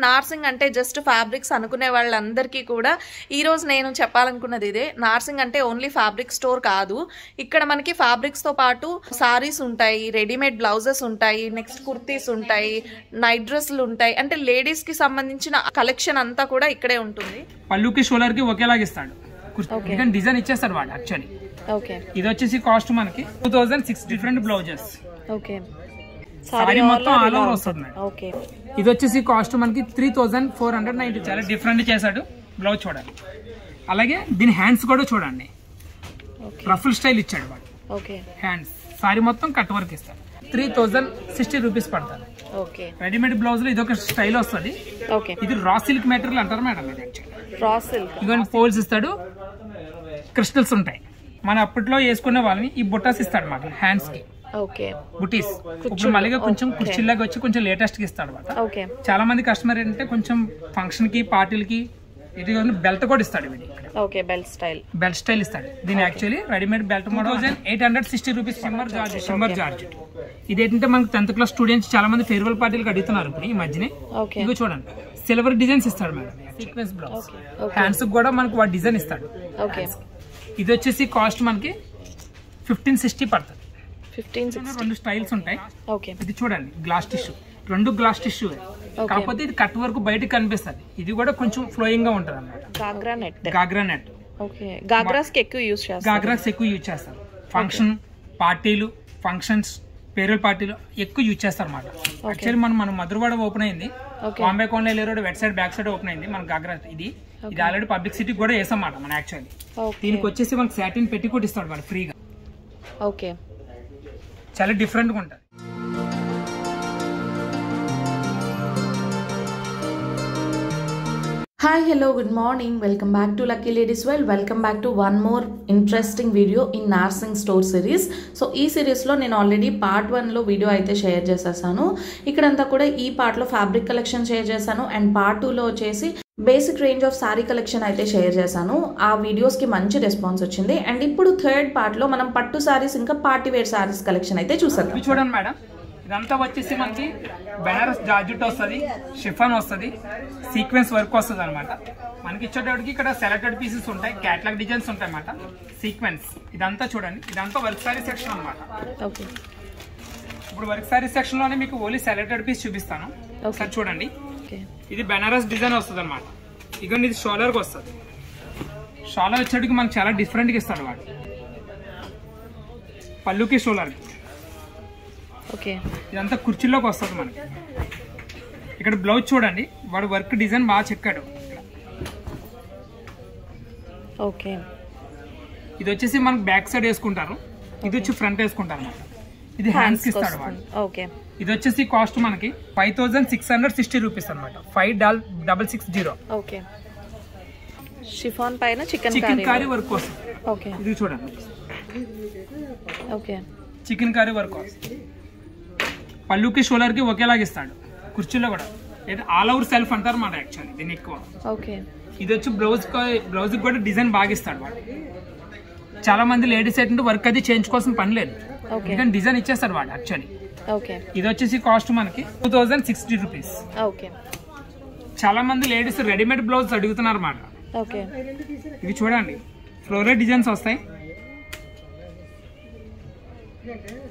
నార్సింగ్ అంటే just fabrics అనుకునే వాళ్ళందరికీ కూడా ఈరోజు నేను చెప్పాలనుకున్నది ఇదే. నార్సింగ్ అంటే ఓన్లీ ఫ్యాబ్రిక్ స్టోర్ కాదు, ఇక్కడ మనకి ఫ్యాబ్రిక్స్తో పాటు సారీస్ ఉంటాయి, రెడీమేడ్ బ్లౌజెస్ ఉంటాయి, నెక్స్ట్ కుర్తీస్ ఉంటాయి, నైట్ డ్రెస్లు ఉంటాయి. అంటే లేడీస్కి సంబంధించిన కలెక్షన్ అంతా కూడా ఇక్కడే ఉంటుంది. పళ్ళుకి షోల్డర్కి ఒకేలాగా ఇస్తాడు, డిజైన్ ఇచ్చేస్తాడు వాడు యాక్చువల్లీ. ఇది వచ్చేసి కాస్ట్ మనకి 2006 డిఫరెంట్ బ్లౌజెస్. సారీ మొత్తం ఆల్ ఓవర్ వస్తుంది మేడం. ఇది వచ్చేసి కాస్ట్ మనకి 3490. చాలా డిఫరెంట్ చేశాడు బ్లౌజ్ చూడండి. అలాగే దీని హ్యాండ్స్ కూడా చూడండి, రఫుల్ స్టైల్ ఇచ్చాడు వాడు హ్యాండ్స్. సారీ మొత్తం కట్ వర్క్ ఇస్తాడు. 3060 రూపీస్ పడతారు. రెడీమేడ్ బ్లౌజ్ లో ఇదొక స్టైల్ వస్తుంది. ఇది రా సిల్క్ మెటీరియల్ అంటారు మేడం. ఇది ఇదిగోండి పోల్స్ ఇస్తాడు, క్రిస్టల్స్ ఉంటాయి. మన అప్పట్లో వేసుకునే వాళ్ళని ఈ బుట్టాస్ ఇస్తాడు అన్నమాట హ్యాండ్స్ కి, బుటీస్. ఇప్పుడు మళ్ళీ కొంచెం కుర్చీలాగా వచ్చి కొంచెం లేటెస్ట్ గా ఇస్తాడు అన్నమాట. చాలా మంది కస్టమర్ ఏంటంటే కొంచెం ఫంక్షన్ కి పార్టీలకి ఇది బెల్ట్ కూడా ఇస్తాడు. బెల్ట్ స్టైల్ ఇస్తాడు. దీని actually readymade belt 3860 rupees. Shimmer George. ఇదేంటంటే మనకి 10th క్లాస్ స్టూడెంట్స్ చాలా మంది ఫేర్వెల్ పార్టీలకు అడుగుతున్నారు ఇప్పుడు ఈ మధ్యనే. ఇదిగో చూడండి, సిల్వర్ డిజైన్స్ ఇస్తాడు మేడం. Sequence blouse. హ్యాండ్స్ కూడా మనకు వాడు డిజైన్ ఇస్తాడు. ఇది వచ్చేసి కాస్ట్ మనకి 1560 పడుతుంది. 2 స్టైల్స్ ఉంటాయి. ఇది చూడండి, గ్లాస్ టిష్యూ, 2 గ్లాస్ టిష్యూ. కాకపోతే ఇది కట్ వరకు బయటకు కనిపిస్తుంది. ఇది కూడా కొంచెం ఫ్లోయింగ్ గా ఉంటది అన్నమాట. గాగ్రా నెట్. గాగ్రాస్ ఎక్కువ యూజ్ చేస్తారు. ఫంక్షన్ పార్టీలు, ఫంక్షన్స్, పేరుల పార్టీలు ఎక్కువ యూజ్ చేస్తారు అన్నమాట. యాక్చువల్లీ మన మధురవాడ ఓపెన్ అయింది, బాంబే కోనలే రోడ్ వెట్ సైడ్ బ్యాక్ సైడ్ ఓపెన్ అయింది మన గాగ్రా. ఇది ఆల్రెడీ పబ్లిక్ సిటీ కూడా వేసాం అన్నమాట మన యాక్చువల్లీ. దీనికి వచ్చేసి మనకి సాటిన్ పెట్టికోట్ ఇస్తాడు వాడు ఫ్రీగా. చాలా డిఫరెంట్ గా ఉంటుంది. Hi, hello, good morning. Welcome back to Lucky Ladies World. Welcome back to one more interesting video in Narsing Store series. So ఈ సిరీస్ లో నేను ఆల్రెడీ పార్ట్ 1 లో వీడియో అయితే షేర్ చేసేసాను. ఇక్కడంతా కూడా ఈ పార్ట్ లో ఫ్యాబ్రిక్ కలెక్షన్ షేర్ చేశాను, అండ్ పార్ట్ 2 లో వచ్చేసి basic range of sorry collection అయితే షేర్ చేశాను. ఆ వీడియోస్ కి మంచి రెస్పాన్స్ వచ్చింది. అండ్ ఇప్పుడు థర్డ్ పార్ట్ లో మనం పట్టు సారీస్ ఇంకా పార్టీ వేర్ సారీస్ కలెక్షన్ అయితే చూసాం. చూడండి మేడం, ఇదంతా వచ్చేసి మనకి బెనారస్ జార్జెట్ వస్తుంది, షిఫాన్ వస్తుంది, సీక్వెన్స్ వర్క్ వస్తుంది అనమాట. మనకి ఇచ్చేటప్పటికి ఇక్కడ సెలెక్టెడ్ పీసెస్ ఉంటాయి, క్యాటలాగ్ డిజైన్స్ ఉంటాయి అన్నమాట. సీక్వెన్స్ ఇదంతా చూడండి, ఇదంతా వర్క్ సారీ సెక్షన్ అనమాట. ఇప్పుడు వర్క్ సారీ సెక్షన్ లోనే మీకు ఓన్లీ సెలెక్టెడ్ పీస్ చూపిస్తాను. ఒకసారి చూడండి, ఇది బెనారస్ డిజైన్ వస్తుంది అనమాట. ఇక ఇది షోలర్ కి వస్తుంది. షోలర్ వచ్చేటికి మనకు చాలా డిఫరెంట్ గా ఇస్తాడు వాడు. పళ్ళుకి షోలర్ ఇదంతా కుర్చీలోకి వస్తుంది మనకి. ఇక్కడ బ్లౌజ్ చూడండి, వాడు వర్క్ డిజైన్ బాగా చెక్కాడు. ఇది వచ్చేసి మనకి బ్యాక్ సైడ్ వేసుకుంటారు, ఇది వచ్చి ఫ్రంట్ వేసుకుంటారు అన్నమాట. ఇది హ్యాండ్స్ కి ఇస్తాడు వాడు. ఇది వచ్చేసి కాస్ట్ మనకి 5660 రూపీస్ అనమాట. 5660. షిఫాన్ పైన చికెన్ కారీ వర్క్ వస్తుంది. ఇది చూడండి, చికెన్ కారీ వర్క్ వస్తుంది. పళ్ళుకి షోల్డర్ కి ఒకేలాగా ఇస్తాడు. కుర్చీలో కూడా ఆల్ ఓవర్ సెల్ఫ్ అంటారు అన్నమాట యాక్చువల్లీ దీన్ని ఎక్కువ. ఇది వచ్చి బ్లౌజ్ కూడా డిజైన్ బాగా ఇస్తాడు వాడు. చాలా మంది లేడీస్ ఏంటంటే వర్క్ అది చేయించుకోవాల్సిన పని లేదు, ఎందుకంటే డిజైన్ ఇచ్చేస్తాడు వాడు యాక్చువల్లీ. ఇది వచ్చేసి కాస్ట్ మనకి 2060 రూపీస్. చాలా మంది లేడీస్ రెడీమేడ్ బ్లౌజ్ అడుగుతున్నారు అన్నమాట. ఇది చూడండి, ఫ్లోరల్ డిజైన్స్ వస్తాయి,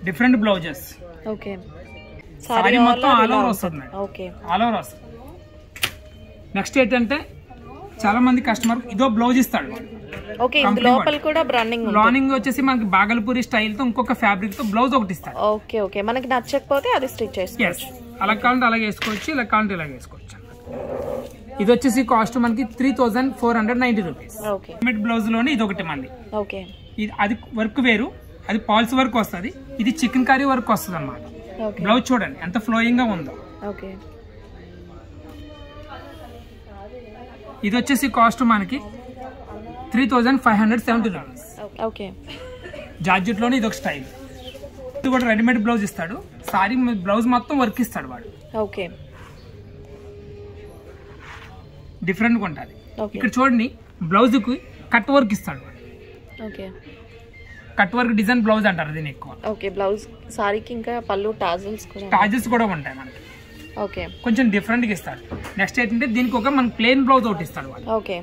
డిఫరెంట్ బ్లౌజెస్. సారీ మొత్తం ఆల్ ఓవర్ వస్తుంది, ఆల్ ఓవర్ వస్తుంది. నెక్స్ట్ ఏంటంటే చాలా మంది కస్టమర్ ఇదో బ్లౌజ్ ఇస్తాడు. బ్రాండింగ్ వచ్చేసి మనకి బాగల్పూరి స్టైల్ తో ఇంకొక ఫ్యాబ్రిక్ తో బ్లౌజ్ ఒకటి ఇస్తాడు. మనకి నచ్చకపోతే అది స్టిచ్ చేసుకోవచ్చు. అలా కావాలంటే అలాగే వేసుకోవచ్చు, ఇలా కావాలంటే ఇలాగ వేసుకోవచ్చు. ఇది వచ్చేసి కాస్ట్ మనకి 3490 రూపీస్. రెడీమేడ్ బ్లౌజ్ లోనే ఇది ఒకటి మంది. అది వర్క్ వేరు, అది పాల్స్ వర్క్ వస్తుంది, ఇది చికెన్ కర్రీ వర్క్ వస్తుంది అన్నమాట. బ్లౌజ్ చూడండి ఎంత ఫ్లోయింగ్ గా ఉందో. ఇది వచ్చేసి కాస్ట్ మనకి 3570 రూపీస్. జార్జెట్ లోనే ఇది ఒక స్టైల్. ఇది కూడా రెడీమేడ్ బ్లౌజ్ ఇస్తాడు, సారీ బ్లౌజ్ మొత్తం వర్క్ ఇస్తాడు వాడు. డిఫరెంట్ గా ఉంటుంది. ఇక్కడ చూడండి, బ్లౌజ్ కి కట్ వర్క్ ఇస్తాడు. కట్ వర్క్ డిజైన్ బ్లౌజ్ అంటారు దీన్ని ఎక్కువ. బ్లౌజ్ సారీకి ఇంకా పళ్ళు టాజిల్స్ కూడా ఉంటాయి మనకి. ఓకే కొంచెం డిఫరెంట్ గా ఇస్తాడు. నెక్స్ట్ ఏంటంటే దీనికి ఒక మన ప్లెయిన్ బ్లౌజ్ ఒకటి ఇస్తాడు వాడు. ఓకే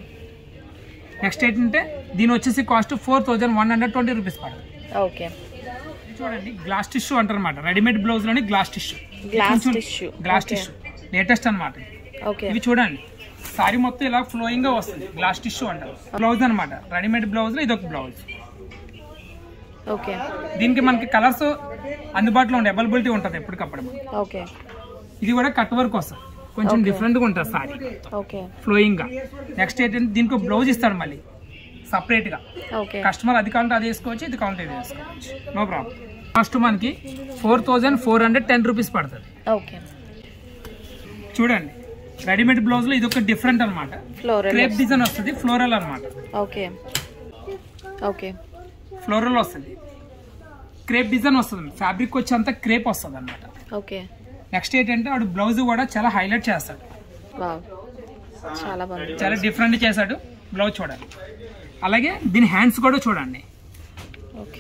నెక్స్ట్ ఏంటంటే దీని వచ్చేసి కాస్ట్ 4120 రూపీస్ పడుతుంది. ఓకే చూడండి గ్లాస్ టిష్యూ అంటారు అనమాట. రెడీమేడ్ బ్లౌజ్ లోని గ్లాస్ టిష్యూ లేటెస్ట్ అనమాట. ఇవి చూడండి సారీ మొత్తం ఇలా ఫ్లోయింగ్ గా వస్తుంది. గ్లాస్ టిష్యూ అంటారు. బ్లౌజ్ అనమాట. రెడీమేడ్ బ్లౌజ్ లో ఇదొక బ్లౌజ్. ఓకే దీనికి మనకి కలర్స్ అందుబాటులో ఉండే అవైలబిలిటీ ఉంటుంది ఎప్పటికప్పుడు. ఓకే ఇది కూడా కట్ వర్క్ వస్తుంది. కొంచెం డిఫరెంట్ గా ఉంటుంది సారీ. ఓకే ఫ్లోయింగ్ గా. నెక్స్ట్ ఏంటంటే దీనికి బ్లౌజ్ ఇస్తాడు మళ్ళీ సపరేట్ గా. కస్టమర్ అది కావాలంటే అది వేసుకోవచ్చు, ఇది కావాలంటే ఇది వేసుకోవచ్చు. No problem. కాస్ట్ మనకి 4410 రూపీస్ పడుతుంది. ఓకే చూడండి రెడీమేడ్ బ్లౌజ్ లో ఇది ఒక డిఫరెంట్ అనమాట. క్రేప్ డిజైన్ వస్తుంది. ఫ్లోరల్ అనమాట. ఓకే ఓకే ఫ్లోరల్ వస్తుంది. క్రేప్ డిజైన్ వస్తుంది. ఫ్యాబ్రిక్ వచ్చి అంతా క్రేప్ వస్తుంది అనమాట. ఓకే నెక్స్ట్ ఏంటంటే వాడు బ్లౌజ్ కూడా చాలా హైలైట్ చేస్తాడు. చాలా బాగుంది. చాలా డిఫరెంట్ చేశాడు బ్లౌజ్ చూడండి. అలాగే దీని హ్యాండ్స్ కూడా చూడండి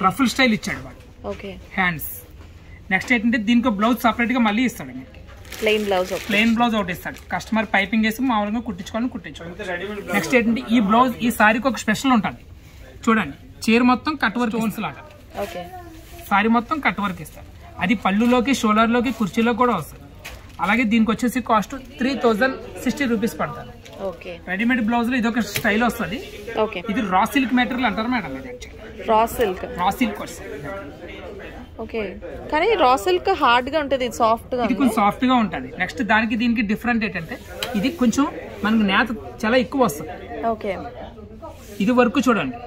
రఫుల్ స్టైల్ ఇచ్చాడు వాడు. Okay hands. నెక్స్ట్ ఏంటంటే దీనికి బ్లౌజ్ సపరేట్ గా మళ్ళీ ఇస్తాడు. మీకు ప్లెయిన్ బ్లౌజ్ ఒకటి ఇస్తాడు. కస్టమర్ పైపింగ్ వేసి మామూలుగా కుట్టించుకోవాలి. నెక్స్ట్ ఏంటంటే ఈ బ్లౌజ్ ఈ సారీకి ఒక స్పెషల్ ఉంటుంది. చూడండి చీర మొత్తం కట్ వర్క్ ఓన్స్ లాగా. సారీ మొత్తం కట్ వర్క్ ఇస్తాడు. అది పళ్ళులోకి షోల్డర్ లోకి కుర్చీలో కూడా వస్తుంది. అలాగే దీనికి వచ్చేసి కాస్ట్ 3060 రూపీస్ పడుతుంది. రెడీమేడ్ బ్లౌజ్ లో ఇదొక స్టైల్ వస్తుంది. ఇది రా సిల్క్ మెటీరియల్ అంటారు మేడం. ఇది రా సిల్క్ వస్తుంది. ఓకే కానీ రా సిల్క్ హార్డ్ గా ఉంటుంది, సాఫ్ట్ గా. ఇది కొంచెం సాఫ్ట్ గా ఉంటుంది. నెక్స్ట్ దానికి దీనికి డిఫరెంట్ ఏంటంటే ఇది కొంచెం మనకి నేత చాలా ఎక్కువ వస్తుంది. ఓకే ఇది వర్క్ చూడండి.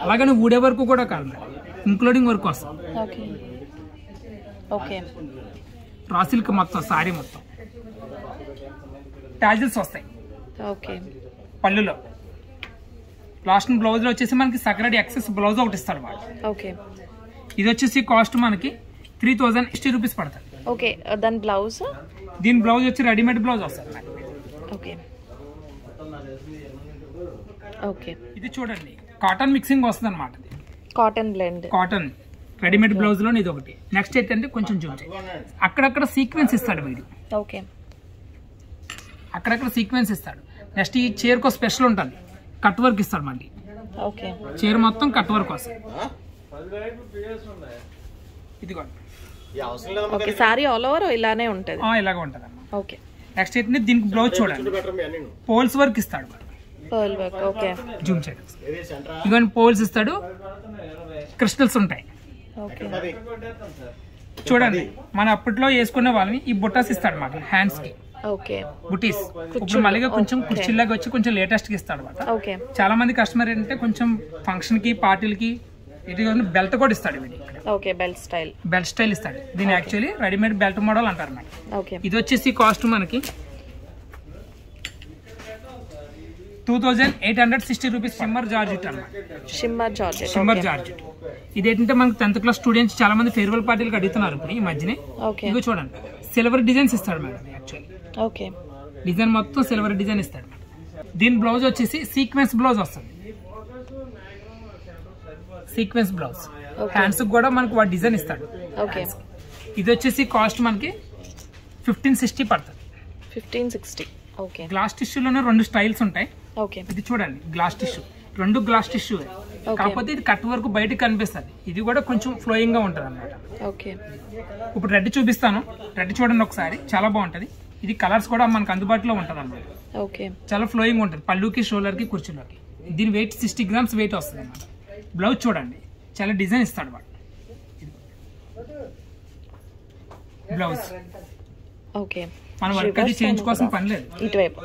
అలాగని ఊడే వర్క్ కూడా కాదు, ఇంక్లూడింగ్ వర్క్ వస్తుంది. ఓకే ఓకే రా సిల్క్ మొత్తం సారీ మొత్తం టాజిల్స్ వస్తాయి. ఓకే పళ్ళులో లాస్ట్ బ్లౌజ్ లో వచ్చేసి మనకి సకరెడ్ ఎక్సెస్ బ్లౌజ్ ఒకటి ఇస్తాడు వాడు. ఓకే ఇది వచ్చేసి కాస్ట్ మనకి 3060 రూపీస్ పడుతుంది. ఓకే దాని బ్లౌజ్ దీని బ్లౌజ్ వచ్చి రెడీమేడ్ బ్లౌజ్ వస్తుంది. ఓకే ఓకే ఇది చూడండి కాటన్ మిక్సింగ్ వస్తుంది అనమాట. Cotton blend. Cotton readymade blouse లో ఇది ఒకటి. నెక్స్ట్ ఏంటంటే కొంచెం చూసి అక్కడక్కడ సీక్వెన్స్ ఇస్తాడు వీడు. ఓకే అక్కడక్కడ సీక్వెన్స్ ఇస్తాడు. నెక్స్ట్ ఈ చీరకు స్పెషల్ ఉంటుంది. కట్ వర్క్ ఇస్తాడు మళ్ళీ. ఓకే చీర మొత్తం కట్ వర్క్ వస్తుంది. ఇదిగోండి ఓకే సారీ ఆల్ ఓవర్ ఇలానే ఉంటుంది. ఇలాగ ఉంటుంది అమ్మా. ఓకే నెక్స్ట్ ఏంటంటే దీనికి బ్లౌజ్ చూడండి పోల్స్ వర్క్ ఇస్తాడు. Pearl work. ఓకే జూమ్ చేయడం. ఇదిగోండి పోల్స్ ఇస్తాడు. క్రిస్టల్స్ ఉంటాయి. ఓకే చూడండి మన అప్పట్లో వేసుకునే వాళ్ళని ఈ బుట్టాస్ ఇస్తాడు మాకు హ్యాండ్స్ కి. ఓకే బుటీస్. ఇప్పుడు మళ్ళీ కొంచెం కుర్చీలాగా వచ్చి కొంచెం లేటెస్ట్ గా ఇస్తాడు అనమాట. ఓకే చాలా మంది కస్టమర్ ఏంటంటే కొంచెం ఫంక్షన్ కి పార్టీలకి ఇది బెల్ట్ కూడా ఇస్తాడు. ఓకే బెల్ట్ స్టైల్ ఇస్తాడు. దీని యాక్చువల్లీ రెడీమేడ్ బెల్ట్ మోడల్ అంటారు అన్నమాట. ఓకే ఇది వచ్చేసి కాస్ట్ మనకి 2860 రూపీస్. షిమ్మర్ జార్జెట్ అన్నమాట. Shimmer georgette. ఇదేంటంటే మనకి 10th క్లాస్ స్టూడెంట్స్ చాలా మంది ఫేర్వెల్ పార్టీలకు అడుగుతున్నారు ఇప్పుడు ఈ మధ్యనే. ఇగో చూడండి సిల్వర్ డిజైన్స్ ఇస్తాడు మేడం. యాక్చువల్లీ ఓకే డిజైన్ మొత్తం సిల్వర్ డిజైన్ ఇస్తాడు. దీని బ్లౌజ్ వచ్చేసి సీక్వెన్స్ బ్లౌజ్ వస్తుంది. Sequence blouse. హ్యాండ్స్ కూడా మనకు వాడు డిజైన్ ఇస్తాడు. ఓకే ఇది వచ్చేసి కాస్ట్ మనకి 1560 పడుతుంది. 1560. ఓకే గ్లాస్ టిష్యూలోనే 2 స్టైల్స్ ఉంటాయి. ఓకే ఇది చూడండి గ్లాస్ టిష్యూ. 2 glass tissue. కాకపోతే ఇది కట్ వరకు బయటకు కనిపిస్తుంది. ఇది కూడా కొంచెం ఫ్లోయింగ్ గా ఉంటది అన్నమాట. ఓకే ఇప్పుడు రెడ్ చూపిస్తాను. రెడ్ చూడండి ఒకసారి చాలా బాగుంటది. ఇది కలర్స్ కూడా మనకు అందుబాటులో ఉంటది అన్నమాట. ఓకే చాలా ఫ్లోయింగ్ ఉంటుంది పళ్ళుకి షోల్డర్ కి కుర్చీలోకి. దీని వెయిట్ 60 గ్రామ్స్ వెయిట్ వస్తుంది అన్నమాట. బ్లౌజ్ చూడండి చాలా డిజైన్ ఇస్తాడు వాడు. బ్లౌజ్ ఓకే మన వర్క్ అది చేయించుకోవాల్సిన పని లేదు. ఇటువైపు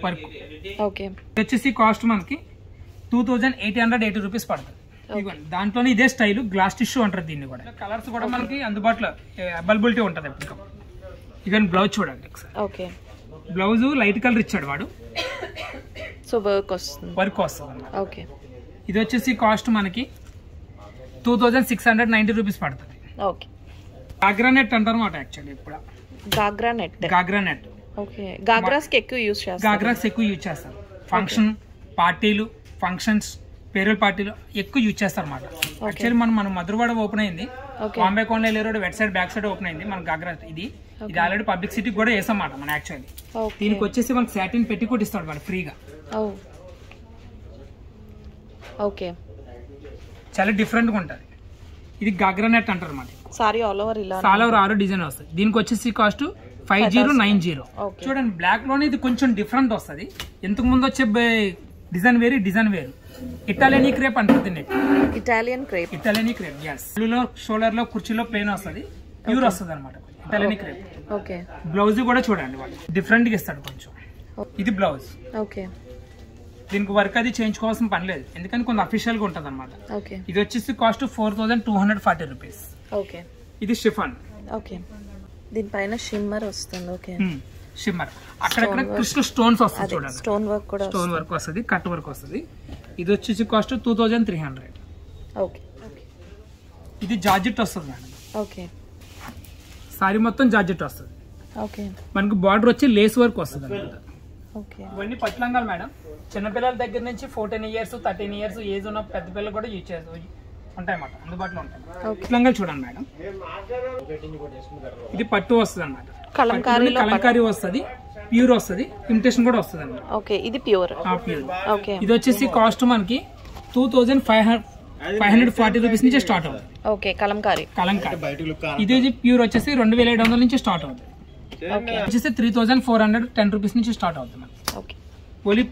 వర్క్. ఓకే ఇది వచ్చేసి కాస్ట్ మనకి 2880 రూపీస్ పడుతుంది. దాంట్లోనే ఇదే స్టైల్ గ్లాస్ టిష్యూ అంటారు దీన్ని కూడా. కలర్స్ కూడా మనకి అందుబాటులో అవైలబిలిటీ ఉంటుంది ఎప్పటికప్పుడు. ఇవన్నీ బ్లౌజ్ చూడండి ఒకసారి. ఓకే బ్లౌజ్ లైట్ కలర్ ఇచ్చాడు వాడు. సో వర్క్ వస్తుంది. ఓకే ఇది వచ్చేసి కాస్ట్ మనకి 2690 రూపీస్ పడుతుంది. ఓకే గాగ్రా నెట్ అంటారు అన్నమాట. యాక్చువల్లీ ఇప్పుడు గాగ్రా నెట్. ఓకే గాగ్రాస్ ఎక్కువ యూజ్ చేస్తారు. ఫంక్షన్ పార్టీలు ఫంక్షన్స్ పేరల్ పార్టీలో ఎక్కువ యూజ్ చేస్తారు అన్నమాట. యాక్చువల్లీ మన మధురవాడ ఓపెన్ అయింది, బాంబే కోనల్ రోడ్ వెట్ సైడ్ బ్యాక్ సైడ్ ఓపెన్ అయింది మన గాగ్రా. ఇది ఆల్రెడీ పబ్లిక్ సిటీ కూడా వేసాం అన్నమాట మన. యాక్చువల్లీ దీనికి వచ్చేసి మనకి సాటిన్ పెట్టికోట్ ఇస్తాడు మన ఫ్రీగా. ఓకే, చాలా డిఫరెంట్ గా ఉంటది. ఇది గాగ్రా నెట్ అంటారు అన్నమాట. సారీ ఆల్ ఓవర్ ఇలా ఆల్ ఓవర్ 6 డిజైన్ వస్తుంది. దీనికి వచ్చేసి కాస్ట్ 5090. చూడండి బ్లాక్ లోనే ఇది కొంచెం డిఫరెంట్ వస్తుంది. ఇంతకు ముందు వచ్చే డిజైన్ వేరు, డిజైన్ వేరు. ఇటాలియన్ క్రేప్ అంటారు దీన్ని. Italian crepe yes. షోల్డర్ లో కుర్చీలో ప్లేన్ వస్తుంది, ప్యూర్ వస్తుంది అనమాట ఇటాలియన్ క్రేప్. ఓకే, బ్లౌజ్ కూడా చూడండి వాళ్ళు డిఫరెంట్ గా ఇస్తాడు కొంచెం. ఇది బ్లౌజ్. ఓకే, దీనికి వర్క్ అది చేయించుకోవాల్సిన పని లేదు, ఎందుకంటే కొంచెం అఫీషియల్ గా ఉంటది అనమాట. ఇది వచ్చేసి కాస్ట్ 4240 రూపీస్. ఓకే, ఇది షిఫాన్. ఓకే, దీనిపైన షిమ్మర్ వస్తుంది. ఓకే, షిమ్మర్ అక్కడక్కడ క్రిస్టల్ స్టోన్స్ వస్తుంది చూడండి. స్టోన్ వర్క్ కూడా, స్టోన్ వర్క్ వస్తుంది, కట్ వర్క్ వస్తుంది. ఇది వచ్చేసి కాస్ట్ 2300. ఓకే, ఇది జార్జెట్ వస్తుంది మేడం. ఓకే, సారీ మొత్తం జార్జెట్ వస్తుంది. ఓకే, మనకు బార్డర్ వచ్చి లేస్ వర్క్ వస్తుంది అనమాట. ఓకే, ఇవన్నీ పట్టు లంగాలు మేడం. చిన్నపిల్లల దగ్గర నుంచి 14 years 13 years ఏజ్ ఉన్న పెద్ద పిల్లలు కూడా యూజ్ చేస్తారు, ఉంటాయి అన్నమాట, అందుబాటులో ఉంటాయి. పట్టు లంగాలు చూడండి మేడం. ఇది పట్టు వస్తుంది అనమాట, కలంకారీ వస్తుంది, ప్యూర్ వస్తుంది, ఇమిటేషన్ కూడా వస్తుంది అనమాట. ఓకే, ఇది ప్యూర్. ఓకే, ఇది వచ్చేసి కాస్ట్ మనకి 2540 రూపీస్ నుంచి స్టార్ట్ అవుతుంది. ఓకే, కలంకారీ. ఇది ప్యూర్ వచ్చేసి 2700 నుంచి స్టార్ట్ అవుతుంది. వచ్చేసి 3410 రూపీస్ నుంచి స్టార్ట్ అవుతుంది. ఓన్లీ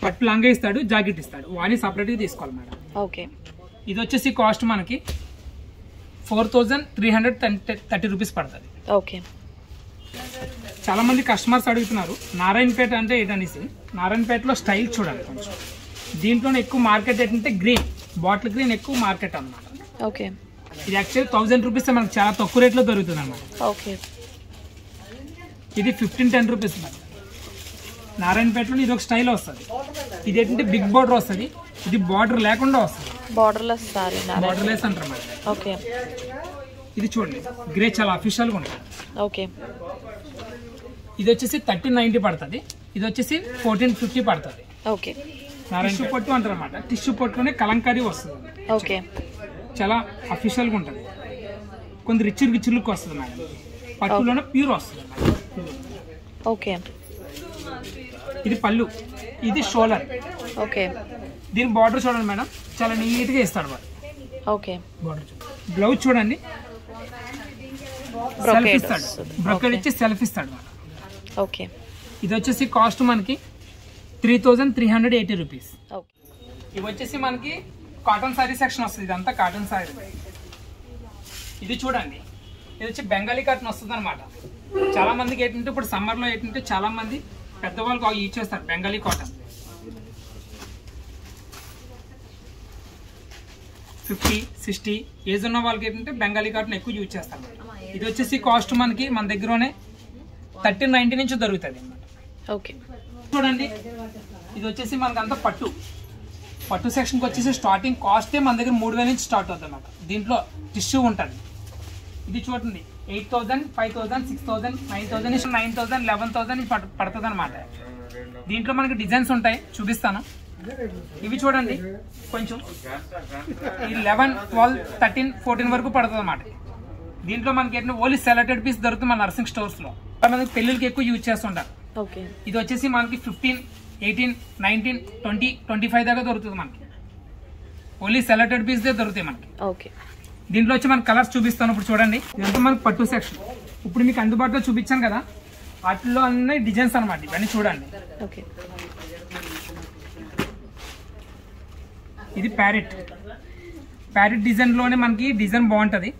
పట్టు లంగా ఇస్తాడు, జాకెట్ ఇస్తాడు, వాని సపరేట్ గా తీసుకోవాలి మేడం. ఓకే, ఇది వచ్చేసి కాస్ట్ మనకి 4330 రూపీస్ పడుతుంది. ఓకే, చాలా మంది కస్టమర్స్ అడుగుతున్నారు నారాయణపేట అంటే ఏంటనేసి. నారాయణపేటలో స్టైల్ చూడండి కొంచెం. దీంట్లోనే ఎక్కువ మార్కెట్ ఏంటంటే గ్రీన్, బాటిల్ గ్రీన్ ఎక్కువ మార్కెట్ అన్నమాట. ఓకే, ఇది యాక్చువల్లీ 1000 రూపీస్ మనకు చాలా తక్కువ రేట్లో దొరుకుతుంది అన్నమాట. ఓకే, ఇది 1510 రూపీస్ మేడం. నారాయణపేటలో ఇది ఒక స్టైల్ వస్తుంది. ఇది ఏంటంటే బిగ్ బార్డర్ వస్తుంది, ఇది బార్డర్ లేకుండా వస్తుంది, బార్డర్లెస్ సారీ, బార్డర్లెస్ అంటారు మేడం. ఓకే, ఇది చూడండి గ్రే చాలా అఫీషియల్ గా ఉంటుంది. ఓకే, ఇది వచ్చేసి 1390 పడుతుంది, ఇది వచ్చేసి 1450 పడుతుంది. ఓకే, టిష్యూ పట్టు అంటారు అన్నమాట. టిష్యూ పట్టులోనే కలంకారీ వస్తుంది. ఓకే, చాలా అఫీషియల్ గా ఉంటుంది, కొంచెం రిచ్ లుక్ వస్తుంది మేడం. పట్టులోనే ప్యూర్ వస్తుంది. ఓకే, ఇది పళ్ళు, ఇది షోల్డర్. ఓకే, దీని బార్డర్ చూడండి మేడం, చాలా నీట్ గా ఇస్తాడు వాడు. ఓకే, బార్డర్ బ్లౌజ్ చూడండి, సెల్ఫ్ ఇస్తాడు, బ్రొకెట్ ఇచ్చి సెల్ఫ్ ఇస్తాడు మేడం. ఓకే, ఇది వచ్చేసి కాస్ట్ మనకి 3380 రూపీస్. ఇవి వచ్చేసి మనకి కాటన్ సారీ సెక్షన్ వస్తుంది. ఇదంతా కాటన్ సారీ. ఇది చూడండి, ఇది వచ్చి బెంగాలీ కాటన్ వస్తుంది అనమాట. చాలా మందికి ఏంటంటే ఇప్పుడు సమ్మర్ లో ఏంటంటే చాలా మంది పెద్దవాళ్ళకి యూజ్ చేస్తారు బెంగాలీ కాటన్. 50-60 ఏజ్ ఉన్న వాళ్ళకి ఏంటంటే బెంగాలీ కాటన్ ఎక్కువ యూజ్ చేస్తారు. ఇది వచ్చేసి కాస్ట్ మనకి మన దగ్గరనే 1390 నుంచి దొరుకుతుంది అన్నమాట. ఓకే, చూడండి ఇది వచ్చేసి మనకి అంతా పట్టు సెక్షన్కి వచ్చేసి స్టార్టింగ్ కాస్టే మన దగ్గర 3000 నుంచి స్టార్ట్ అవుతుంది అన్నమాట. దీంట్లో టిష్యూ ఉంటుంది. ఇది చూడండి 8000, 5000, 6000, 9000, 9000, 11000 పడుతుంది అనమాట. దీంట్లో మనకి డిజైన్స్ ఉంటాయి, చూపిస్తాను. ఇవి చూడండి కొంచెం 11, 12, 13, 14 వరకు పడుతుంది అన్నమాట. దీంట్లో మనకి ఏంటంటే ఓన్లీ సెలెక్టెడ్ పీస్ దొరుకుతుంది మన నర్సింగ్ స్టోర్స్ లో. మనకి పెళ్లికి ఎక్కువ యూజ్ చేస్తుంటారు. ఇది వచ్చేసి మనకి 15, 18, 19, 20, 25 దాకా దొరుకుతుంది మనకి. ఓన్లీ సెలెక్టెడ్ పీస్ దొరుకుతాయి మనకి. దీంట్లో వచ్చి మనకి కలర్స్ చూపిస్తాను. ఇప్పుడు చూడండి, ఇదంతా మనకి పట్టు సెక్షన్. ఇప్పుడు మీకు అందుబాటులో చూపించాను కదా, వాటిలో అన్ని డిజైన్స్ అనమాట. ఇవన్నీ చూడండి. ఇది ప్యారెట్ డిజైన్ లోనే మనకి డిజైన్ బాగుంటది.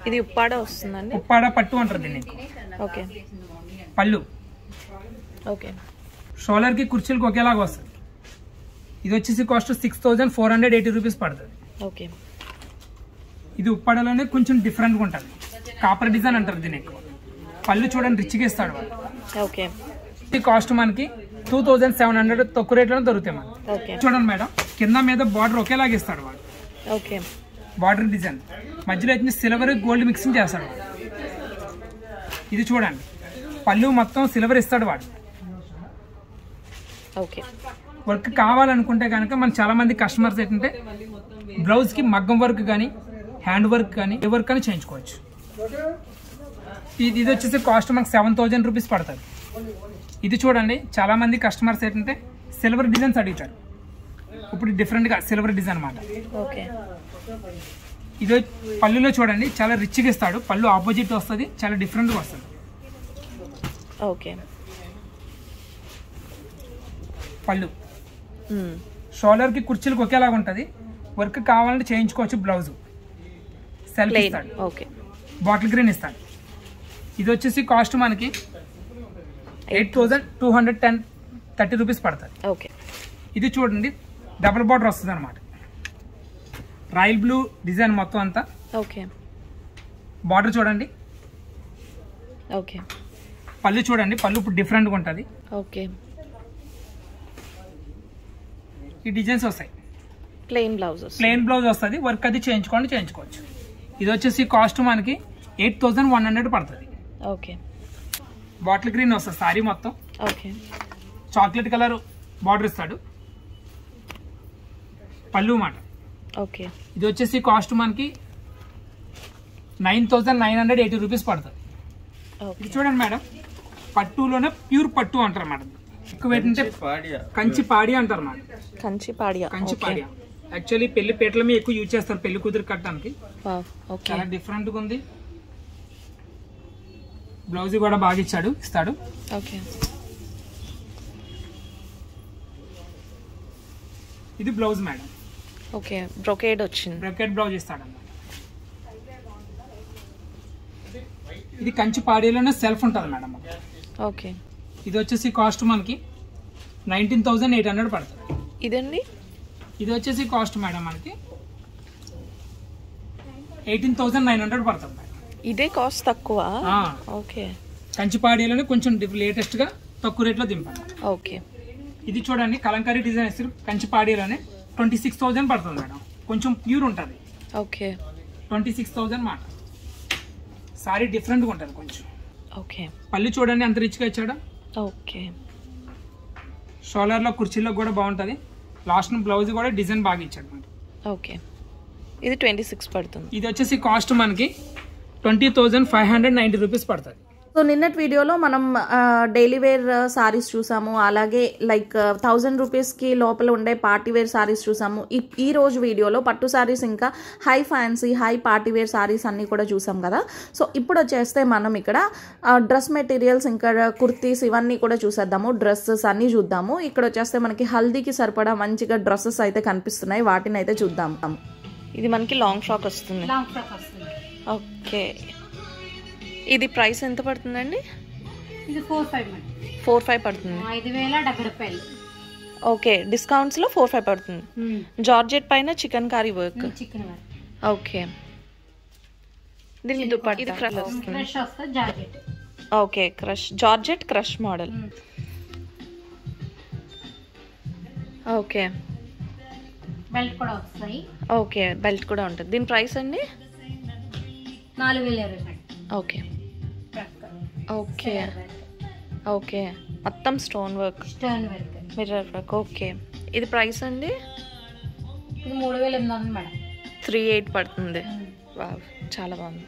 ఇది ఉప్పాడ వస్తుందండి, ఉప్పాడ పట్టు అంటారు దీన్ని. ఓకే, పళ్ళు. ఓకే, షోల్డర్ కి కుర్చీలకు ఒకేలాగా వస్తుంది. ఇది వచ్చేసి కాస్ట్ 6480 రూపీస్ పడుతుంది. ఓకే, ఇది ఉప్పాడలోనే కొంచెం డిఫరెంట్ గా ఉంటుంది, కాపర్ డిజైన్ అంటారు దీన్ని ఎక్కువ. పళ్ళు చూడండి రిచ్గా ఇస్తాడు వాడు. ఓకే, ఇది కాస్ట్ మనకి 2700 తక్కువ రేట్లోనే దొరుకుతాయి మనకి. చూడండి మేడం, కింద మీద బార్డర్ ఒకేలాగా ఇస్తాడు వాడు. ఓకే, బార్డర్ డిజైన్ మధ్యలో అయితే సిల్వర్ గోల్డ్ మిక్సింగ్ చేస్తాడు. ఇది చూడండి, పళ్ళు మొత్తం సిల్వర్ ఇస్తాడు వాడు. ఓకే, వర్క్ కావాలనుకుంటే కనుక మన చాలా మంది కస్టమర్స్ ఏంటంటే బ్లౌజ్ కి మగ్గం వర్క్ కానీ హ్యాండ్ వర్క్ కానీ ఏ వర్క్ అని చేయించుకోవచ్చు. ఇది వచ్చేసి కాస్ట్ మనకు 7000 రూపీస్ పడుతుంది. ఇది చూడండి, చాలా మంది కస్టమర్స్ ఏంటంటే సిల్వర్ డిజైన్స్ అడుగుతారు. ఇప్పుడు డిఫరెంట్ గా సిల్వర్ డిజైన్ అన్నమాట. ఇది పళ్ళులో చూడండి చాలా రిచ్గా ఇస్తాడు. పళ్ళు ఆపోజిట్ వస్తుంది, చాలా డిఫరెంట్ గా వస్తుంది. పళ్ళు షోల్డర్ కి కుర్చీలకు ఒకేలాగా ఉంటుంది. వర్క్ కావాలంటే చేయించుకోవచ్చు. బ్లౌజ్ సెల్ఫ్ ఇస్తాడు, బాటిల్ గ్రీన్ ఇస్తాడు. ఇది వచ్చేసి కాస్ట్ మనకి 8230 రూపీస్ పడుతుంది. ఇది చూడండి డబుల్ బార్డర్ వస్తుంది అనమాట. రాయల్ బ్లూ డిజైన్ మొత్తం అంతా. బార్డర్ చూడండి. పళ్ళు చూడండి, పళ్ళు ఇప్పుడు డిఫరెంట్గా ఉంటుంది. ఈ డిజైన్స్ వస్తాయి. ప్లెయిన్ బ్లౌజ్ వస్తుంది. వర్క్ అది చేయించుకోవచ్చు. ఇది వచ్చేసి కాస్ట్ మనకి 8100 పడుతుంది. బాటిల్ గ్రీన్ వస్తుంది సారీ మొత్తం. చాక్లెట్ కలర్ బార్డర్ ఇస్తాడు. పళ్ళు మాట. ఇది వచ్చేసి కాస్ట్ మనకి 9980 రూపీస్ పడుతుంది. ఇది చూడండి మేడం, పట్టులోనే ప్యూర్ పట్టు అంటారు మేడం. ఎక్కువ ఏంటంటే కంచి పాడి అంటారు మేడం. కంచి పాడియా యాక్చువల్లీ పెళ్లి పీటల మీద ఎక్కువ యూజ్ చేస్తారు పెళ్లి కూతురు కట్టడానికి. చాలా డిఫరెంట్ గా ఉంది. బ్లౌజ్ కూడా బాగా ఇస్తాడు. ఇది బ్లౌజ్ మేడం. బ్రొకేడ్ వచ్చింది. బ్రొకేడ్ బ్లౌజ్ ఇస్తాడు అన్నమాట. ఇది కంచి పాడీలోనే సెల్ఫ్ ఉంటుంది మేడం. ఇది వచ్చేసి కాస్ట్ మనకి 19800 పడుతుంది. ఇది వచ్చేసి కాస్ట్ మేడం మనకి 18900 పడుతుంది మేడం. ఇదే కాస్ట్ తక్కువ. కంచిపాడీలోనే కొంచెం లేటెస్ట్ గా తక్కువ రేట్ లో దింపాలి. ఇది చూడండి కలంకారీ డిజైన్ వేసి కంచిపాడీలోనే 26000 పడుతుంది మేడం. కొంచెం ప్యూర్ ఉంటుంది. 26000 మాట. సారీ డిఫరెంట్ గా ఉంటుంది కొంచెం. పళ్ళు చూడండి అంత రిచ్ గా ఇచ్చాడు. షోల్డర్ లో కుర్చీలో కూడా బాగుంటది. లాస్ట్ బ్లౌజ్ కూడా డిజైన్ బాగా ఇచ్చాడు మేడం. ఇది 26 పడుతుంది. ఇది వచ్చేసి కాస్ట్ మనకి 20590 రూపీస్ పడుతుంది. సో నిన్నటి వీడియోలో మనం డైలీ వేర్ సారీస్ చూసాము, అలాగే లైక్ 1000 రూపీస్కి లోపల ఉండే పార్టీ వేర్ సారీస్ చూసాము. ఈ రోజు వీడియోలో పట్టు సారీస్ ఇంకా high fancy high party wear saris అన్నీ కూడా చూసాం కదా. సో ఇప్పుడు వచ్చేస్తే మనం ఇక్కడ డ్రెస్ మెటీరియల్స్ ఇంకా కుర్తీస్ ఇవన్నీ కూడా చూసేద్దాము. డ్రెస్సెస్ అన్నీ చూద్దాము. ఇక్కడ వచ్చేస్తే మనకి హల్దీకి సరిపడా మంచిగా డ్రెస్సెస్ అయితే కనిపిస్తున్నాయి. వాటిని అయితే చూద్దాం. ఇది మనకి లాంగ్ ఫ్రాక్ వస్తుంది. ఇది ప్రైస్ ఎంత పడుతుందండి? ఇది 45 పడుతుంది. 5070 రూపాయలు. డిస్కౌంట్స్ లో 45 పడుతుంది. జార్జెట్ పైన చికెన్ కారీ వర్క్. దీని దుపట్టా ఇది క్రష్ వస్తుంది. Georgette. Crush georgette crush model. Belt కూడా వస్తాయి. బెల్ట్ కూడా ఉంటుంది. దీని ప్రైస్ అండి 4020 రూపాయలు. మొత్తం స్టోన్ వర్క్ మిర్రర్ వర్క్. ఇది ప్రైస్ అండి? ఇది 3800 మేడం. 38 పడుతుంది. చాలా బాగుంది.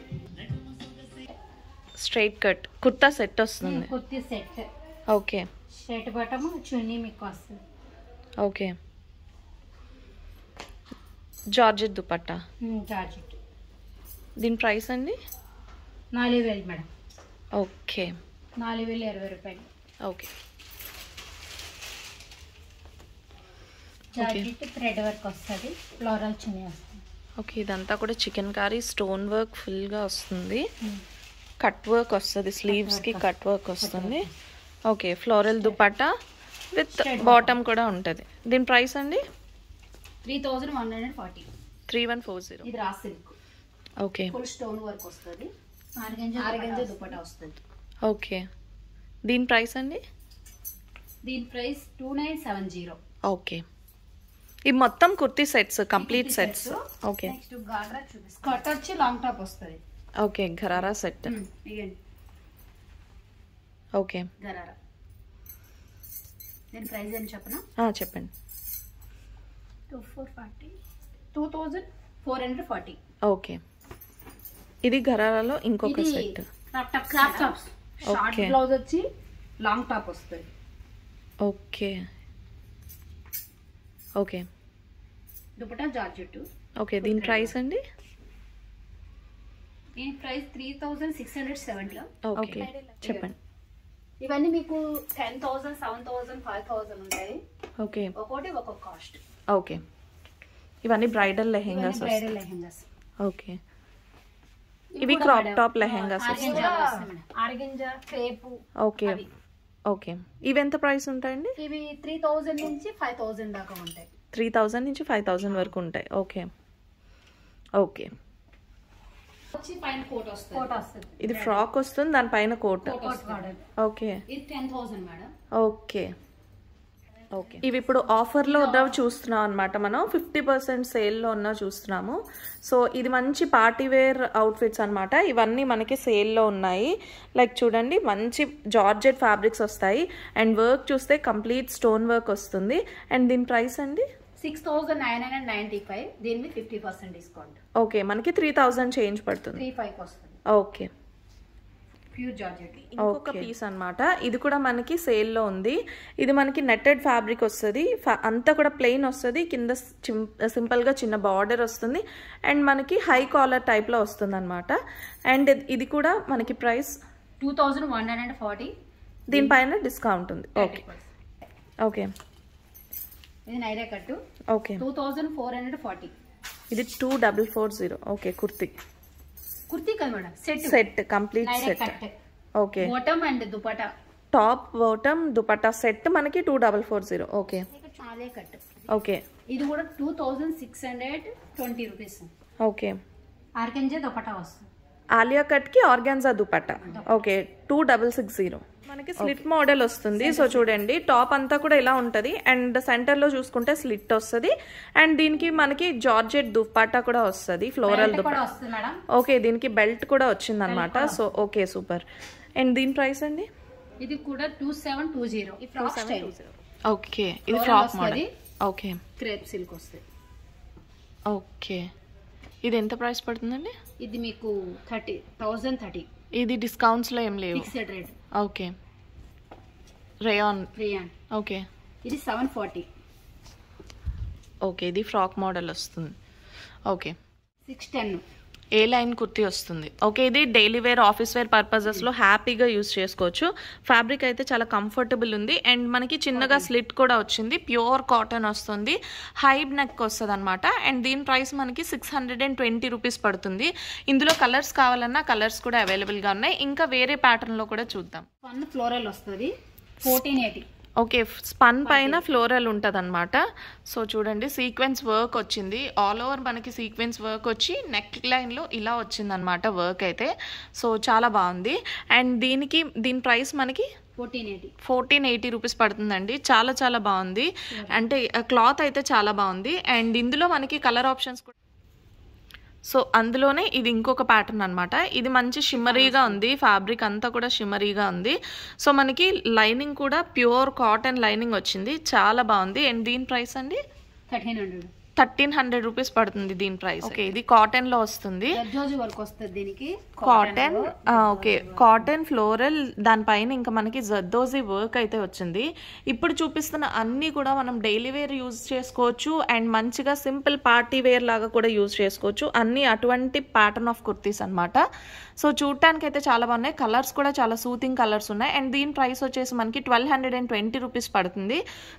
స్ట్రైట్ కట్ కుర్తా సెట్ వస్తుంది. Kurti set. Straight bottom chunni మీకు వస్తుంది. జార్జెట్ దుపట్టా. జార్జెట్. దీని ప్రైస్ అండి 4000 మేడం. 4020 రూపాయలు. జార్జెట్ థ్రెడ్ వర్క్ వస్తుంది. ఫ్లోరల్ చున్నీ వస్తుంది. ఇదంతా కూడా chikankari stone work full గా వస్తుంది. కట్ వర్క్ వస్తుంది. స్లీవ్స్ కి కట్ వర్క్ వస్తుంది. ఫ్లోరల్ దుపట్టా విత్ బాటమ్ కూడా ఉంటుంది. దీని ప్రైస్ అండి 3140. 3140. ఇది raw silk. Full stone work వస్తుంది. ఆర్గంజా దుపట్టా వస్తుంది. దీని ప్రైస్ అండి? దీని ప్రైస్ 2970. ఇవి మొత్తం kurti sets complete sets. Next ghagra చూపిస్తాను. స్కర్ట్ వచ్చి లాంగ్ టాప్ వస్తుంది. గరారా సెట్. గరారా. దీని ప్రైస్ ఏం చెప్పనా? చెప్పండి. 2440. ఓకే, ఇది గరారాలో ఇంకొక set. Crop tops, short blouse వచ్చి లాంగ్ టాప్ వస్తుంది. Okay okay, dupatta georgette. Okay, దీని ప్రైస్ అండి? దీని ప్రైస్ 3670. ఓకే, చెప్పండి. ఇవన్నీ మీకు 10,000, 7,000, 5,000 ఉంటాయి. ఓకే, ఒక్కొక్కటి ఒక్కొక్క కాస్ట్. ఓకే, ఇవన్నీ bridal lehengas. Bridal lehengas. Okay, ఇవి crop top lehengas. Organza, crepe. Okay okay, ఇవి ఎంత ప్రైస్ ఉంటాయండి? ఇవి 3,000 నుంచి 5,000 దాకా ఉంటాయి. 3,000 నుంచి 5,000 వరకు ఉంటాయి. ఓకే ఓకే, పైన కోట్ వస్తుంది. ఇది ఫ్రాక్ వస్తుంది, దానిపైన కోట్. ఓకే, ఇది 10,000 మేడం. ఓకే ఓకే, ఇవి ఇప్పుడు ఆఫర్లో ఉన్నవి చూస్తున్నాం అనమాట. మనం 50% సేల్లో ఉన్నవి చూస్తున్నాము. సో ఇది మంచి పార్టీ వేర్ అవుట్ఫిట్స్ అనమాట. ఇవన్నీ మనకి సేల్లో ఉన్నాయి. లైక్ చూడండి, మంచి జార్జెట్ ఫ్యాబ్రిక్స్ వస్తాయి. అండ్ వర్క్ చూస్తే కంప్లీట్ స్టోన్ వర్క్ వస్తుంది. అండ్ దీని ప్రైస్ అండి 6,995. దీని మీద 50% డిస్కౌంట్. ఓకే, మనకి 3,000 చేంజ్ పడుతుంది. 3,500 వస్తుంది. Okay, pure georgette. ఇంకొక పీస్ అనమాట. ఇది కూడా మనకి సేల్లో ఉంది. ఇది మనకి నెట్టెడ్ ఫ్యాబ్రిక్ వస్తుంది. అంతా కూడా ప్లెయిన్ వస్తుంది. కింద సింపుల్గా చిన్న బార్డర్ వస్తుంది. అండ్ మనకి హై కాలర్ టైప్లో వస్తుంది అనమాట. అండ్ ఇది కూడా మనకి ప్రైస్ 2,140. దీనిపైన డిస్కౌంట్ ఉంది. ఓకే ఓకే, ఇది నైరా కట్టు. ఓకే, 2,440. ఇది 2,440. ఓకే, కుర్తీ కదా madam. Set complete set. Okay, bottom and dupatta, top bottom dupatta set మనకి 2,440. ఓకే అదే కట్టు. ఓకే, ఇది కూడా 2,620 రూపీస్. ఓకే, ఆర్గెంజా దుపట్టా వస్తుంది. ఆలియా కట్ కి ఆర్గాన్జా దుపట్టా. ఓకే, 2,660. మనకి స్లిట్ మోడల్ వస్తుంది. సో చూడండి, టాప్ అంతా కూడా ఇలా ఉంటది. అండ్ సెంటర్ లో చూసుకుంటే స్లిట్ వస్తుంది. అండ్ దీనికి మనకి జార్జెట్ దుపట్టా కూడా వస్తుంది, ఫ్లోరల్ దుపట్టా. ఓకే, దీనికి బెల్ట్ కూడా వచ్చింది అనమాట. So okay, super. అండ్ దీని ప్రైస్ అండి? ఇది కూడా 2,720. ఓకే, ఇది frock model. Okay, crepe silk వస్తుంది. ఓకే, ఇది ఎంత ప్రైస్ పడుతుందండి? ఇది మీకు 30,030. ఇది డిస్కౌంట్స్ లో ఏం లేవు. Fixed rate. Okay, rayon. Okay, ఇది 740. ఓకే, ఇది ఫ్రాక్ మోడల్ వస్తుంది. ఓకే, 610. ఏ లైన్ కుర్తీ వస్తుంది. ఓకే, ఇది daily wear, office wear purposes లో హ్యాపీగా యూస్ చేసుకోవచ్చు. ఫ్యాబ్రిక్ అయితే చాలా కంఫర్టబుల్ ఉంది. అండ్ మనకి చిన్నగా స్లిట్ కూడా వచ్చింది. ప్యూర్ కాటన్ వస్తుంది. హై నెక్ వస్తుంది అనమాట. అండ్ దీని ప్రైస్ మనకి 620 రూపీస్ పడుతుంది. ఇందులో కలర్స్ కావాలన్నా కలర్స్ కూడా అవైలబుల్ గా ఉన్నాయి. ఇంకా వేరే ప్యాటర్న్ లో కూడా చూద్దాం. ఫ్లోరల్ వస్తుంది. 1480. ఓకే, స్పన్ పైన ఫ్లోరల్ ఉంటుంది అనమాట. సో చూడండి, సీక్వెన్స్ వర్క్ వచ్చింది. ఆల్ ఓవర్ మనకి సీక్వెన్స్ వర్క్ వచ్చి నెక్ లైన్లో ఇలా వచ్చింది అనమాట వర్క్ అయితే. సో చాలా బాగుంది. అండ్ దీని ప్రైస్ మనకి 1480 రూపీస్ పడుతుందండి. చాలా చాలా బాగుంది. అంటే క్లాత్ అయితే చాలా బాగుంది. అండ్ ఇందులో మనకి కలర్ ఆప్షన్స్ కూడా. సో అందులోనే ఇది ఇంకొక ప్యాటర్న్ అనమాట. ఇది మంచి షిమ్మరీగా ఉంది. ఫ్యాబ్రిక్ అంతా కూడా షిమ్మరీగా ఉంది. సో మనకి లైనింగ్ కూడా ప్యూర్ కాటన్ లైనింగ్ వచ్చింది. చాలా బాగుంది. అండ్ దీని ప్రైస్ అండి 1,300 రూపీస్ పడుతుంది దీని ప్రైస్. ఓకే, ఇది కాటన్ లో వస్తుంది. కాటన్. ఓకే, కాటన్ ఫ్లోరల్, దానిపైన ఇంకా మనకి జర్దోజీ వర్క్ అయితే వచ్చింది. ఇప్పుడు చూపిస్తున్న అన్ని కూడా మనం డైలీ వేర్ యూజ్ చేసుకోవచ్చు. అండ్ మంచిగా సింపుల్ పార్టీ వేర్ లాగా కూడా యూజ్ చేసుకోవచ్చు. అన్ని అటువంటి ప్యాటర్న్ ఆఫ్ కుర్తీస్ అనమాట. సో చూడటానికి అయితే చాలా బాగున్నాయి. కలర్స్ కూడా చాలా సూతింగ్ కలర్స్ ఉన్నాయి. అండ్ దీని ప్రైస్ వచ్చేసి మనకి 1,220 రూపీస్ పడుతుంది.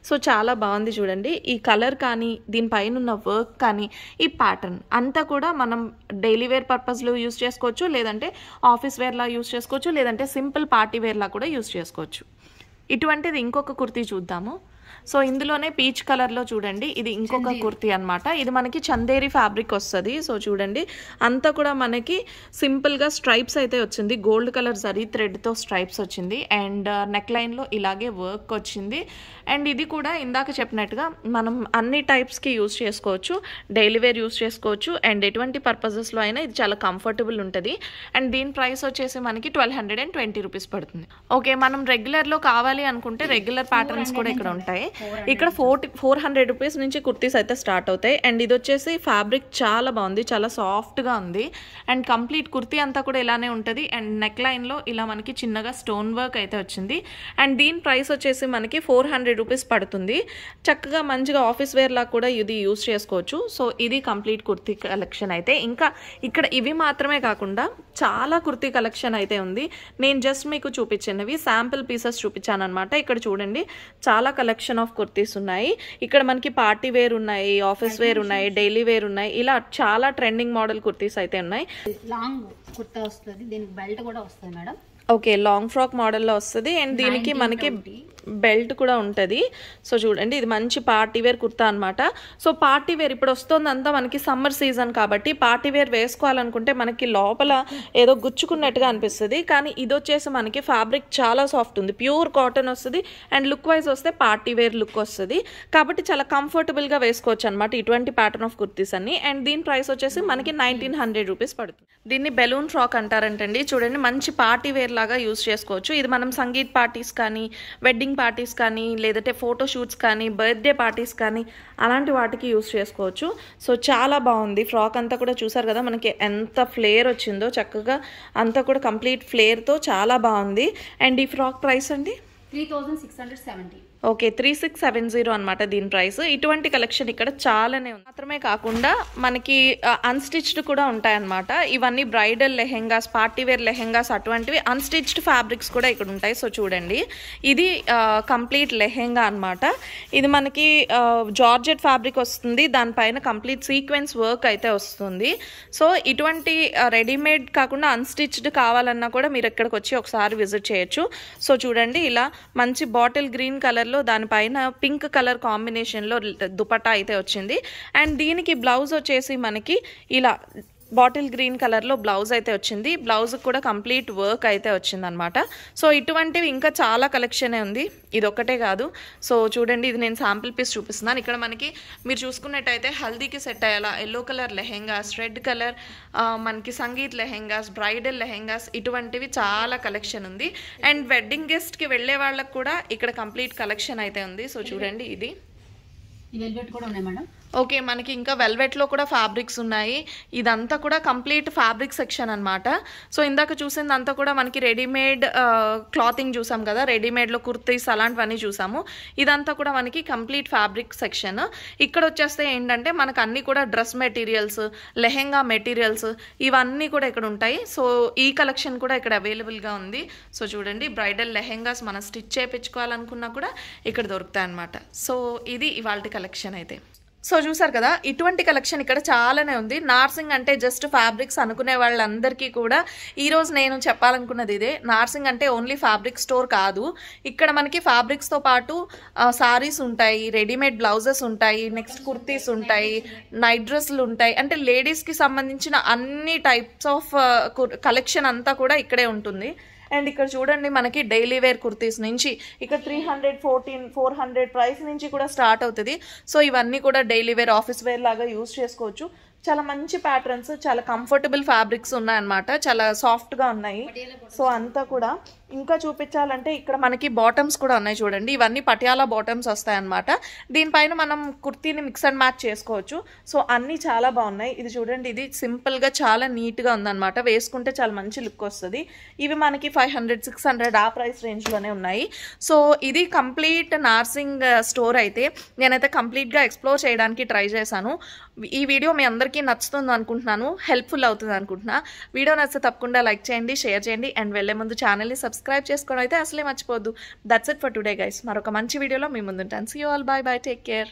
సో చాలా బాగుంది చూడండి. ఈ కలర్ కానీ, దీనిపైన ఉన్న వర్క్ కానీ, ఈ ప్యాటర్న్ అంతా కూడా మనం డైలీ వేర్ పర్పస్లో యూజ్ చేసుకోవచ్చు, లేదంటే ఆఫీస్ వేర్లా యూజ్ చేసుకోవచ్చు, లేదంటే సింపుల్ పార్టీ వేర్లా కూడా యూజ్ చేసుకోవచ్చు. ఇటువంటిది ఇంకొక కుర్తీ చూద్దాము. సో ఇందులోనే పీచ్ కలర్లో చూడండి, ఇది ఇంకొక కుర్తీ అనమాట. ఇది మనకి చందేరి ఫ్యాబ్రిక్ వస్తుంది. సో చూడండి అంతా కూడా మనకి సింపుల్గా స్ట్రైప్స్ అయితే వచ్చింది, గోల్డ్ కలర్ జరీ థ్రెడ్తో స్ట్రైప్స్ వచ్చింది. అండ్ నెక్ లైన్లో ఇలాగే వర్క్ వచ్చింది. అండ్ ఇది కూడా ఇందాక చెప్పినట్టుగా మనం అన్ని టైప్స్కి యూజ్ చేసుకోవచ్చు, డైలీ వేర్ యూజ్ చేసుకోవచ్చు, అండ్ ఎటువంటి పర్పసెస్లో అయినా ఇది చాలా కంఫర్టబుల్ ఉంటుంది. అండ్ దీని ప్రైస్ వచ్చేసి మనకి 1220 రూపీస్ పడుతుంది. ఓకే, మనం రెగ్యులర్లో కావాలి అనుకుంటే రెగ్యులర్ ప్యాటర్న్స్ కూడా ఇక్కడ ఉంటాయి. ఇక్కడ 400 రూపీస్ నుంచి కుర్తీస్ అయితే స్టార్ట్ అవుతాయి. అండ్ ఇది వచ్చేసి ఫ్యాబ్రిక్ చాలా బాగుంది, చాలా సాఫ్ట్గా ఉంది. అండ్ కంప్లీట్ కుర్తీ అంతా కూడా ఇలానే ఉంటుంది. అండ్ నెక్ లైన్లో ఇలా మనకి చిన్నగా స్టోన్ వర్క్ అయితే వచ్చింది. అండ్ దీని ప్రైస్ వచ్చేసి మనకి 400 రూపీస్ పడుతుంది. చక్కగా మంచిగా ఆఫీస్ వేర్ లాగా కూడా ఇది యూజ్ చేసుకోవచ్చు. సో ఇది కంప్లీట్ కుర్తీ కలెక్షన్ అయితే. ఇంకా ఇక్కడ ఇవి మాత్రమే కాకుండా చాలా కుర్తీ కలెక్షన్ అయితే ఉంది. నేను జస్ట్ మీకు చూపించినవి శాంపిల్ పీసెస్ చూపించాను అనమాట. ఇక్కడ చూడండి చాలా కలెక్షన్ ఆఫ్ కుర్తీస్ ఉన్నాయి. ఇక్కడ మనకి పార్టీ వేర్ ఉన్నాయి, ఆఫీస్ వేర్ ఉన్నాయి, డైలీ వేర్ ఉన్నాయి. ఇలా చాలా ట్రెండింగ్ మోడల్ కుర్తీస్ అయితే ఉన్నాయి. లాంగ్ కుర్తా వస్తుంది, దీనికి బెల్ట్ కూడా వస్తుంది మేడం. ఓకే, లాంగ్ ఫ్రాక్ మోడల్లో వస్తుంది. అండ్ దీనికి మనకి బెల్ట్ కూడా ఉంటుంది. సో చూడండి ఇది మంచి పార్టీ వేర్ కుర్తా అనమాట. సో పార్టీ వేర్ ఇప్పుడు వస్తుందంతా మనకి సమ్మర్ సీజన్ కాబట్టి పార్టీ వేర్ వేసుకోవాలనుకుంటే మనకి లోపల ఏదో గుచ్చుకున్నట్టుగా అనిపిస్తుంది. కానీ ఇది వచ్చేసి మనకి ఫ్యాబ్రిక్ చాలా సాఫ్ట్ ఉంది, ప్యూర్ కాటన్ వస్తుంది. అండ్ లుక్ వైజ్ వస్తే పార్టీ వేర్ లుక్ వస్తుంది కాబట్టి చాలా కంఫర్టబుల్గా వేసుకోవచ్చు అనమాట ఇటువంటి ప్యాటర్న్ ఆఫ్ కుర్తీస్ అన్ని. అండ్ దీని ప్రైస్ వచ్చేసి మనకి 1900 రూపీస్ పడుతుంది. దీన్ని బెలూన్ ఫ్రాక్ అంటారంటండి. చూడండి మంచి పార్టీ వేర్ లాగా యూజ్ చేసుకోవచ్చు. ఇది మనం సంగీత్ పార్టీస్ కానీ, వెడ్డింగ్ పార్టీస్ కానీ, లేదంటే ఫోటో షూట్స్ కానీ, బర్త్డే పార్టీస్ కానీ అలాంటి వాటికి యూజ్ చేసుకోవచ్చు. సో చాలా బాగుంది. ఫ్రాక్ అంతా కూడా చూసారు కదా మనకి ఎంత ఫ్లేర్ వచ్చిందో, చక్కగా అంతా కూడా కంప్లీట్ ఫ్లేర్తో చాలా బాగుంది. అండ్ ఈ ఫ్రాక్ ప్రైస్ అండి 3670. ఓకే, 3670 అనమాట దీని ప్రైస్. ఇటువంటి కలెక్షన్ ఇక్కడ చాలానే ఉంది. మాత్రమే కాకుండా మనకి అన్స్టిచ్డ్ కూడా ఉంటాయన్నమాట. ఇవన్నీ బ్రైడల్ లెహెంగాస్, పార్టీవేర్ లెహెంగాస్ అటువంటివి అన్స్టిచ్డ్ ఫ్యాబ్రిక్స్ కూడా ఇక్కడ ఉంటాయి. సో చూడండి ఇది కంప్లీట్ లెహెంగా అనమాట. ఇది మనకి జార్జెట్ ఫ్యాబ్రిక్ వస్తుంది, దానిపైన కంప్లీట్ సీక్వెన్స్ వర్క్ అయితే వస్తుంది. సో ఇటువంటి రెడీమేడ్ కాకుండా అన్స్టిచ్డ్ కావాలన్నా కూడా మీరు ఇక్కడికి వచ్చి ఒకసారి విజిట్ చేయొచ్చు. సో చూడండి ఇలా మంచి బాటిల్ గ్రీన్ కలర్లో దానిపైన పింక్ కలర్ కాంబినేషన్లో దుపట్టా అయితే వచ్చింది. అండ్ దీనికి బ్లౌజ్ వచ్చేసి మనకి ఇలా బాటిల్ గ్రీన్ కలర్లో బ్లౌజ్ అయితే వచ్చింది. బ్లౌజ్ కూడా కంప్లీట్ వర్క్ అయితే వచ్చింది అనమాట. సో ఇటువంటివి ఇంకా చాలా కలెక్షనే ఉంది, ఇది ఒక్కటే కాదు. సో చూడండి ఇది నేను శాంపిల్ పీస్ చూపిస్తున్నాను. ఇక్కడ మనకి మీరు చూసుకున్నట్టయితే హల్దీకి సెట్ అయ్యేలా yellow colour lehengas, red colour మనకి సంగీత్ లెహెంగాస్, బ్రైడల్ లెహెంగాస్ ఇటువంటివి చాలా కలెక్షన్ ఉంది. అండ్ వెడ్డింగ్ గెస్ట్కి వెళ్ళే వాళ్ళకి కూడా ఇక్కడ కంప్లీట్ కలెక్షన్ అయితే ఉంది. సో చూడండి ఇది వెల్వెట్ కూడా ఉన్నాయి మేడం. ఓకే, మనకి ఇంకా వెల్వెట్లో కూడా ఫ్యాబ్రిక్స్ ఉన్నాయి. ఇదంతా కూడా కంప్లీట్ ఫ్యాబ్రిక్ సెక్షన్ అనమాట. సో ఇందాక చూసిందంతా కూడా మనకి రెడీమేడ్ క్లాతింగ్ చూసాం కదా, రెడీమేడ్లో కుర్తీస్ అలాంటివన్నీ చూసాము. ఇదంతా కూడా మనకి కంప్లీట్ ఫ్యాబ్రిక్ సెక్షన్. ఇక్కడ వచ్చేస్తే ఏంటంటే మనకు అన్నీ కూడా డ్రెస్ మెటీరియల్స్, లెహెంగా మెటీరియల్స్ ఇవన్నీ కూడా ఇక్కడ ఉంటాయి. సో ఈ కలెక్షన్ కూడా ఇక్కడ అవైలబుల్గా ఉంది. సో చూడండి బ్రైడల్ లెహెంగాస్ మనం స్టిచ్ చేయించుకోవాలనుకున్నా కూడా ఇక్కడ దొరుకుతాయి అనమాట. సో ఇది ఇవాళ కలెక్షన్ అయితే. సో చూసారు కదా ఇటువంటి కలెక్షన్ ఇక్కడ చాలానే ఉంది. నార్సింగ్ అంటే జస్ట్ ఫ్యాబ్రిక్స్ అనుకునే వాళ్ళందరికీ కూడా ఈరోజు నేను చెప్పాలనుకున్నది ఇదే. నార్సింగ్ అంటే ఓన్లీ ఫ్యాబ్రిక్ స్టోర్ కాదు, ఇక్కడ మనకి ఫ్యాబ్రిక్స్తో పాటు సారీస్ ఉంటాయి, రెడీమేడ్ బ్లౌజెస్ ఉంటాయి, నెక్స్ట్ కుర్తీస్ ఉంటాయి, నైట్ డ్రెస్లు ఉంటాయి. అంటే లేడీస్కి సంబంధించిన అన్ని టైప్స్ ఆఫ్ కలెక్షన్ అంతా కూడా ఇక్కడే ఉంటుంది. అండ్ ఇక్కడ చూడండి మనకి డైలీ వేర్ కుర్తీస్ నుంచి ఇక్కడ 300, 400 ప్రైస్ నుంచి కూడా స్టార్ట్ అవుతుంది. సో ఇవన్నీ కూడా డైలీ వేర్, ఆఫీస్ వేర్ లాగా యూజ్ చేసుకోవచ్చు. చాలా మంచి ప్యాటర్న్స్, చాలా కంఫర్టబుల్ ఫ్యాబ్రిక్స్ ఉన్నాయన్నమాట, చాలా సాఫ్ట్గా ఉన్నాయి. సో అంతా కూడా ఇంకా చూపించాలంటే ఇక్కడ మనకి బాటమ్స్ కూడా ఉన్నాయి చూడండి. ఇవన్నీ పటియాలా బాటమ్స్ వస్తాయన్నమాట. దీనిపైన మనం కుర్తీని మిక్స్ అండ్ మ్యాచ్ చేసుకోవచ్చు. సో అన్నీ చాలా బాగున్నాయి. ఇది చూడండి, ఇది సింపుల్గా చాలా నీట్గా ఉందన్నమాట, వేసుకుంటే చాలా మంచి లుక్ వస్తుంది. ఇవి మనకి 500, 600 ఆ ప్రైస్ రేంజ్లోనే ఉన్నాయి. సో ఇది కంప్లీట్ నార్సింగ్ స్టోర్ అయితే నేనైతే కంప్లీట్గా ఎక్స్ప్లోర్ చేయడానికి ట్రై చేశాను. ఈ వీడియో మీ అందరికీ నచ్చుతుంది అనుకుంటున్నాను, హెల్ప్ఫుల్ అవుతుంది అనుకుంటున్నా. వీడియో నచ్చితే తప్పకుండా లైక్ చేయండి, షేర్ చేయండి. అండ్ వెళ్ళే ముందు ఛానల్ని సబ్స్క్రైబ్ చేసుకోవడం అయితే అసలే మర్చిపోద్దు. That's it for today guys. మరొక మంచి వీడియోలో మీ ముందుంటాను. See you all, bye bye, take care.